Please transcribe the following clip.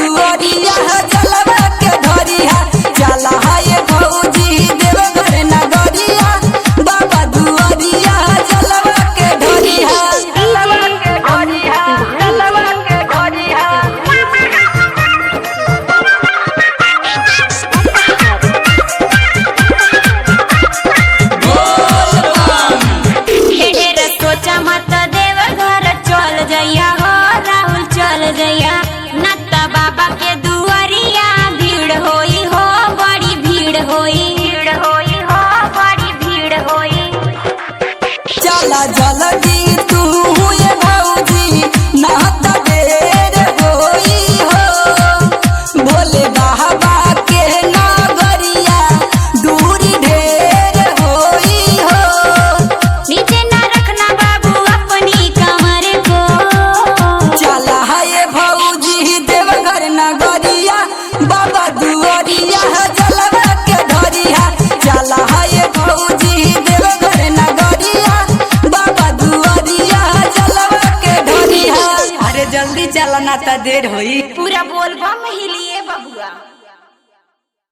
दुआरिया जलवा के धरिया चला है भौजी देवघर नगरिया बाबा दुआरिया जलवा के धरिया जलवा के धरिया जलवा के धरिया। सोचा मत देवघर चल जइया हो राहुल चल जइया नत्ता बाबा के दुआरिया भीड़ होई हो बड़ी भीड़ होई हो बड़ी भीड़ होई। चला जल्दी तू ये भौजी नहता देर होई हो भोले बाबा के नगरिया दूरी ढेर होई हो। नीचे ना रखना बाबू अपनी कमर को चला है भौजी देवघर नगरिया बाबा दुआरिया जलवा के धरिया चला है भौजी देवघर नगरिया बाबा दुआरिया जलवा के धरिया। अरे जल्दी चला ना ता देर होई। पूरा बोल बम हिलिए बबुआ।